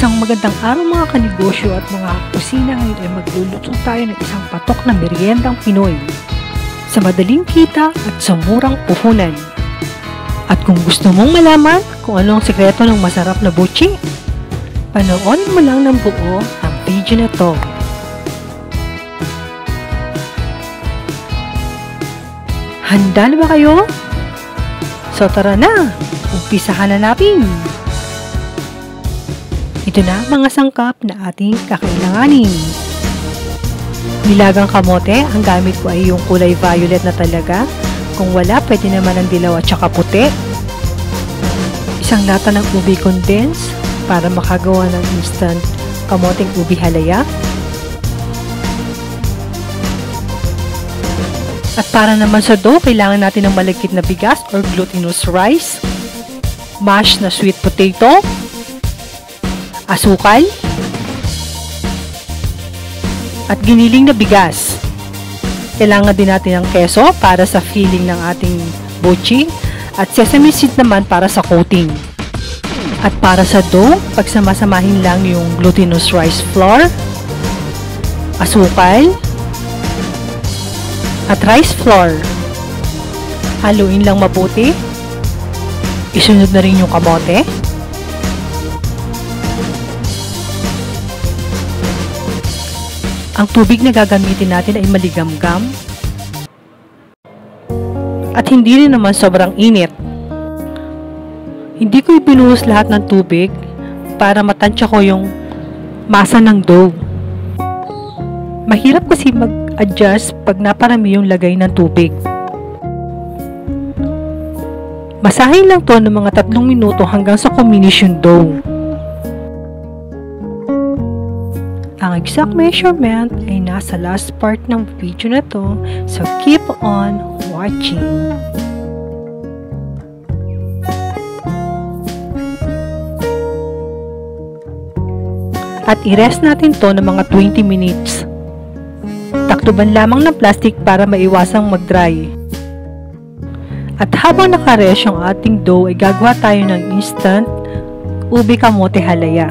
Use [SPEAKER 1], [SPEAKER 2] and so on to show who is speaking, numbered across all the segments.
[SPEAKER 1] Isang magandang araw mga kanegosyo at mga kusina. Ngayon ay magluluto tayo ng isang patok na meriendang Pinoy sa madaling kita at sa murang puhunan. At kung gusto mong malaman kung ano ang sekreto ng masarap na buchi, panoorin mo lang ng buo ang video na to. Handa na ba kayo? So tara na, umpisahan na natin! Ito na mga sangkap na ating kakailanganin. Nilagang kamote, ang gamit ko ay yung kulay violet na talaga. Kung wala, pwede naman ang dilaw at saka puti. Isang lata ng ubi condense para makagawa ng instant kamoteng ubi halaya. At para naman sa dough, kailangan natin ng malagkit na bigas or glutinous rice, mashed na sweet potato, asukal, at giniling na bigas. Kailangan din natin ng keso para sa filling ng ating buchi at sesame seed naman para sa coating. At para sa dough, pagsamasamahin lang yung glutinous rice flour, asukal, at rice flour. Haluin lang mabuti. Isunod na rin yung kamote. Ang tubig na gagamitin natin ay maligamgam at hindi rin naman sobrang init. Hindi ko ibinuhos lahat ng tubig para matansya ko yung masa ng dough. Mahirap kasi mag-adjust pag naparami yung lagay ng tubig. Masahin lang to ng mga 3 minuto hanggang sa kuminis yung dough. Ang exact measurement ay nasa last part ng video na to, so keep on watching. At i-rest natin to ng mga 20 minutes. Taktuban lamang ng plastic para maiwasang mag-dry. At habang naka-rest yung ating dough, ay gagawa tayo ng instant ubi kamote halaya.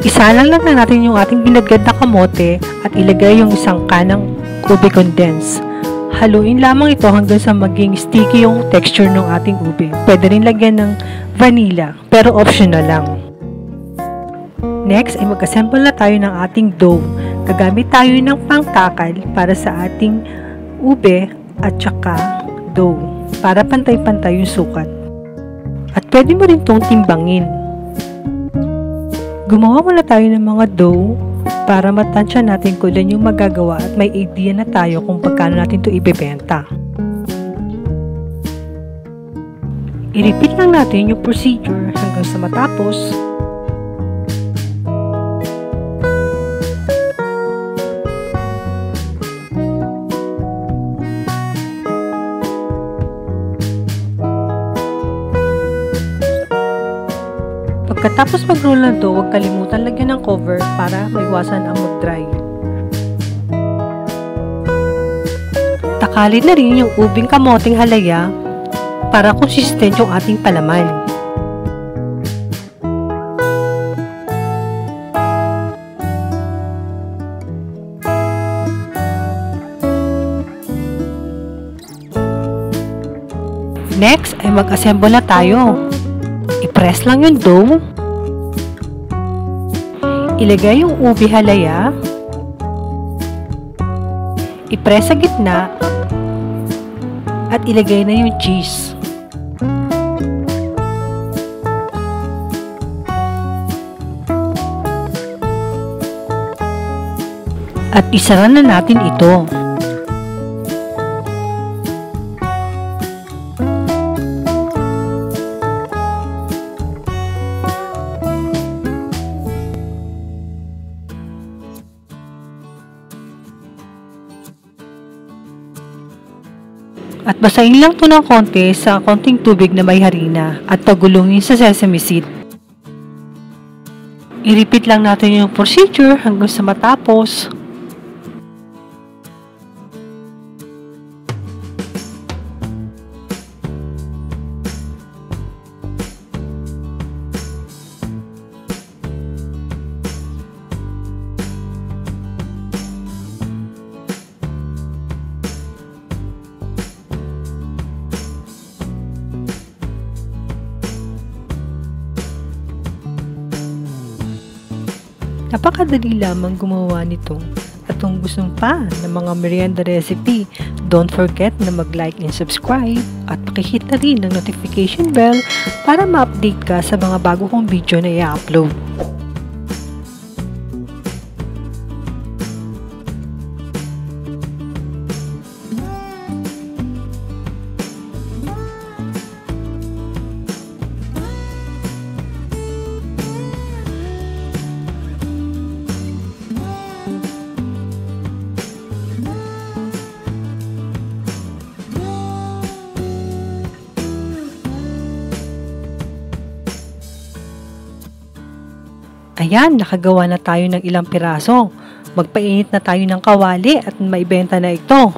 [SPEAKER 1] Isalang lang na natin yung ating binadgad na kamote at ilagay yung isang kanang ubi condense. Haluin lamang ito hanggang sa maging sticky yung texture ng ating ubi. Pwede rin lagyan ng vanilla, pero optional lang. Next ay mag-assemble na tayo ng ating dough. Gagamit tayo ng pangtakal para sa ating ube at saka dough para pantay-pantay yung sukat. At pwede mo rin itong timbangin. Gumawa muna tayo ng mga dough para matansya natin kung ilan yung magagawa at may idea na tayo kung pagkano natin ito ibebenta. I-repeat lang natin yung procedure hanggang sa matapos. Pagkatapos mag-roll na dough, huwag kalimutan lagyan ng cover para maiwasan ang mag-dry. Takalin na rin yung ubing kamoteng halaya para consistent yung ating palaman. Next ay mag-assemble na tayo. I-press lang yung dough. Ilagay yung ubi halaya. I-press sa gitna. At ilagay na yung cheese. At isara na natin ito. At basahin lang ito ng konti sa konting tubig na may harina at pagulungin sa sesame seed. I-repeat lang natin yung procedure hanggang sa matapos. Napakadali lamang gumawa nito. At kung gusto pa ng mga merienda recipe, don't forget na mag-like and subscribe at pakihit na rin ng notification bell para ma-update ka sa mga bago kong video na i-upload. Ayan, nakagawa na tayo ng ilang piraso. Magpainit na tayo ng kawali at maibenta na ito.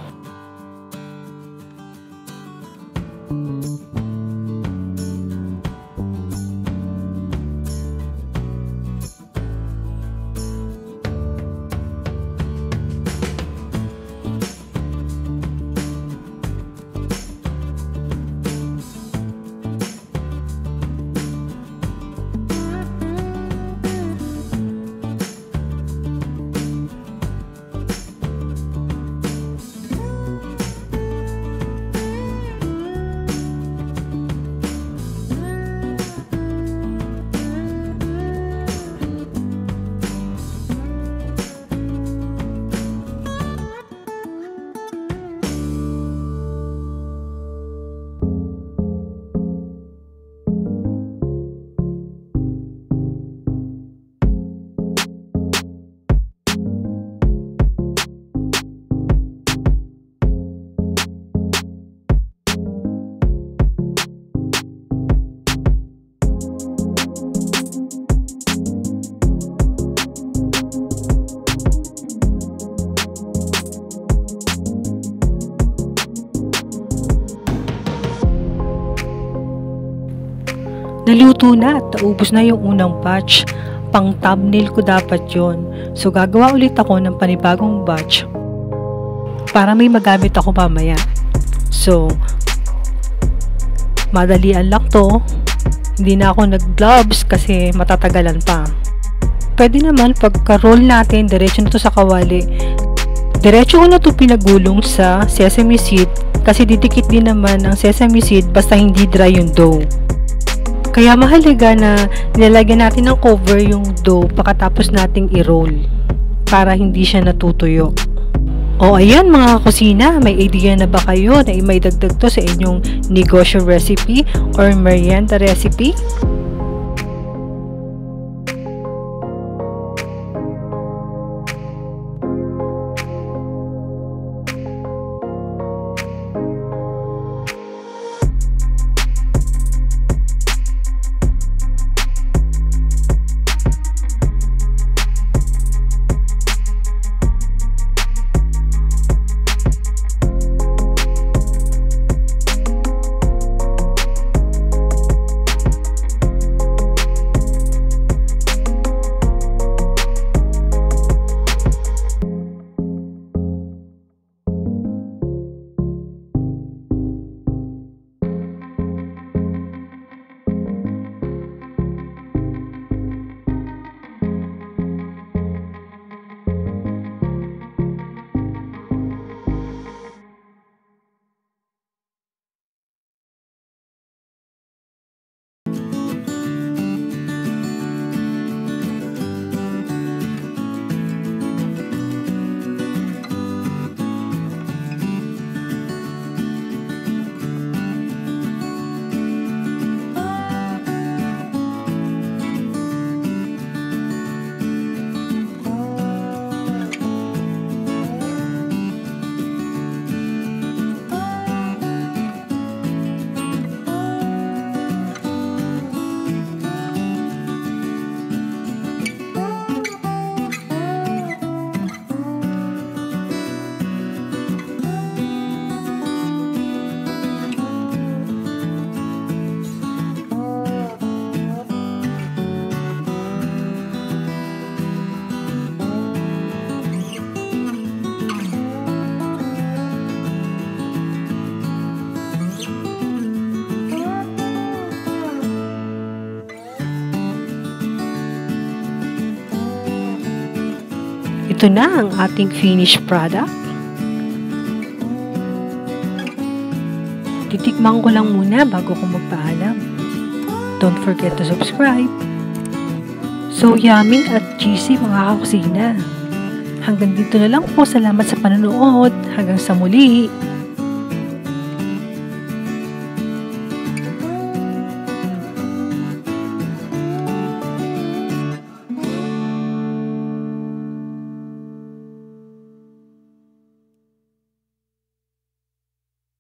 [SPEAKER 1] Naluto na at naubos na yung unang batch. Pang thumbnail ko dapat yon. So gagawa ulit ako ng panibagong batch para may magamit ako mamaya. So madalian lang to. Hindi na ako nag-gloves kasi matatagalan pa. Pwede naman pagka-roll natin, diretso na to sa kawali. Diretso ko na to pinagulong sa sesame seed kasi didikit din naman ang sesame seed basta hindi dry yung dough. Kaya mahalaga na nilalagyan natin ng cover yung dough pagkatapos nating i-roll para hindi siya natutuyo. O ayan mga kusina, may idea na ba kayo na imaidagdag to sa inyong negosyo recipe or merienda recipe? ito na ang ating finished product. Titikman ko lang muna bago ko magpaalam. Don't forget to subscribe. So yummy at cheesy mga kakusina. Hanggang dito na lang po. Salamat sa panonood. Hanggang sa muli.